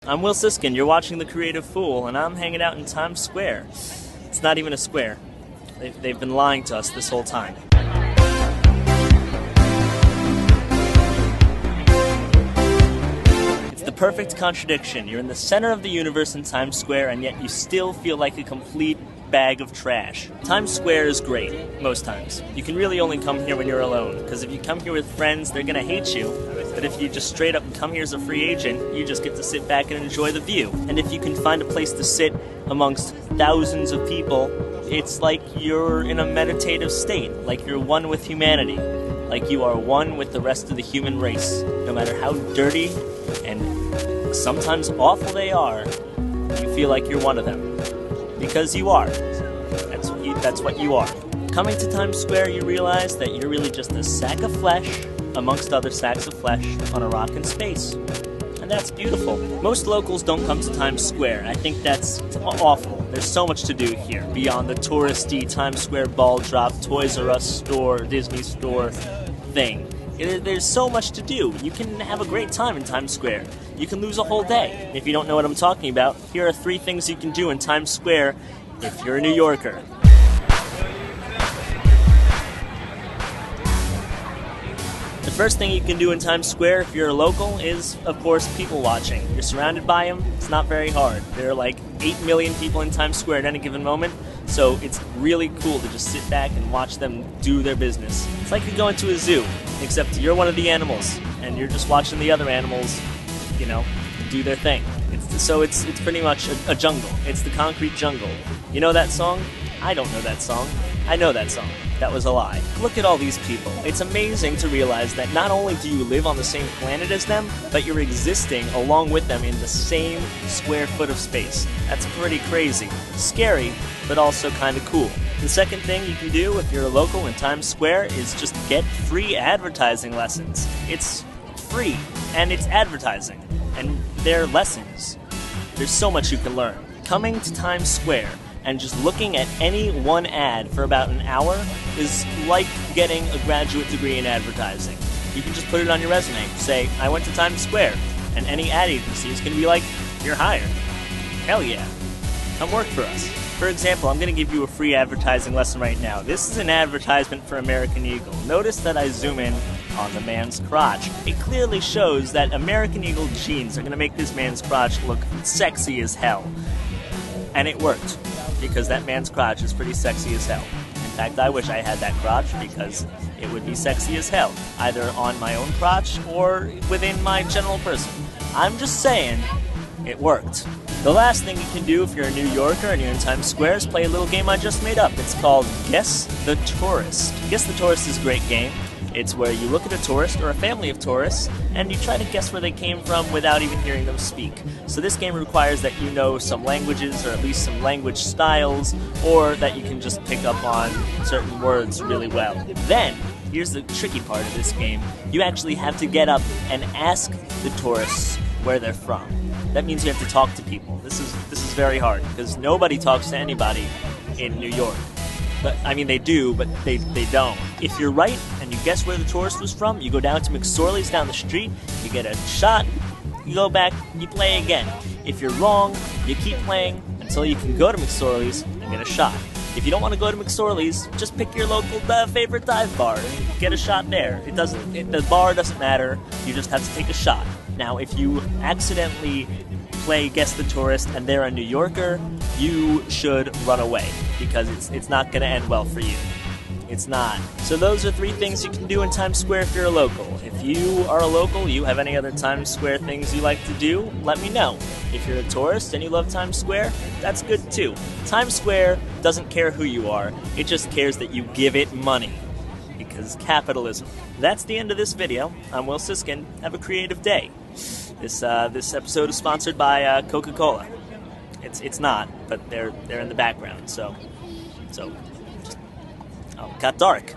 I'm Will Siskin, you're watching The Creative Fool, and I'm hanging out in Times Square. It's not even a square. They've been lying to us this whole time. It's the perfect contradiction. You're in the center of the universe in Times Square, and yet you still feel like a complete bag of trash. Times Square is great, most times. You can really only come here when you're alone, because if you come here with friends, they're gonna hate you. But if you just straight up come here as a free agent, you just get to sit back and enjoy the view. And if you can find a place to sit amongst thousands of people, it's like you're in a meditative state, like you're one with humanity, like you are one with the rest of the human race. No matter how dirty and sometimes awful they are, you feel like you're one of them. Because you are. That's what you are. Coming to Times Square, you realize that you're really just a sack of flesh amongst other sacks of flesh on a rock in space. And that's beautiful. Most locals don't come to Times Square. I think that's awful. There's so much to do here, beyond the touristy Times Square ball drop, Toys R Us store, Disney store thing. There's so much to do. You can have a great time in Times Square. You can lose a whole day. If you don't know what I'm talking about, here are 3 things you can do in Times Square if you're a New Yorker. The first thing you can do in Times Square if you're a local is, of course, people watching. You're surrounded by them. It's not very hard. There are like 8 million people in Times Square at any given moment, so it's really cool to just sit back and watch them do their business. It's like you're going to a zoo, except you're one of the animals, and you're just watching the other animals, you know, do their thing. It's pretty much a jungle. It's the concrete jungle. You know that song? I don't know that song. I know that song. That was a lie. Look at all these people. It's amazing to realize that not only do you live on the same planet as them, but you're existing along with them in the same square foot of space. That's pretty crazy. Scary, but also kind of cool. The second thing you can do if you're a local in Times Square is just get free advertising lessons. It's free, and it's advertising, and they're lessons. There's so much you can learn. Coming to Times Square and just looking at any one ad for about an hour is like getting a graduate degree in advertising. You can just put it on your resume. Say, I went to Times Square, and any ad agency is going to be like, you're hired. Hell yeah. Come work for us. For example, I'm going to give you a free advertising lesson right now. This is an advertisement for American Eagle. Notice that I zoom in on the man's crotch. It clearly shows that American Eagle jeans are going to make this man's crotch look sexy as hell. And it worked, because that man's crotch is pretty sexy as hell. In fact, I wish I had that crotch, because it would be sexy as hell, either on my own crotch or within my general person. I'm just saying, it worked. The last thing you can do if you're a New Yorker and you're in Times Square is play a little game I just made up. It's called Guess the Tourist. Guess the Tourist is a great game. It's where you look at a tourist or a family of tourists and you try to guess where they came from without even hearing them speak. So this game requires that you know some languages, or at least some language styles, or that you can just pick up on certain words really well. Then, here's the tricky part of this game. You actually have to get up and ask the tourists where they're from. That means you have to talk to people. This is very hard, because nobody talks to anybody in New York. But, I mean, they do, but they don't. If you're right and you guess where the tourist was from, you go down to McSorley's down the street, you get a shot, you go back, you play again. If you're wrong, you keep playing until you can go to McSorley's and get a shot. If you don't want to go to McSorley's, just pick your local favorite dive bar and get a shot there. The bar doesn't matter, you just have to take a shot. Now, if you accidentally play Guess the Tourist and they're a New Yorker, you should run away, because it's not going to end well for you. It's not. So those are 3 things you can do in Times Square if you're a local. If you are a local, you have any other Times Square things you like to do, let me know. If you're a tourist and you love Times Square, that's good too. Times Square doesn't care who you are, it just cares that you give it money. Because capitalism. That's the end of this video. I'm Will Siskin. Have a creative day. This episode is sponsored by Coca-Cola. It's not, but they're in the background. So, it got dark.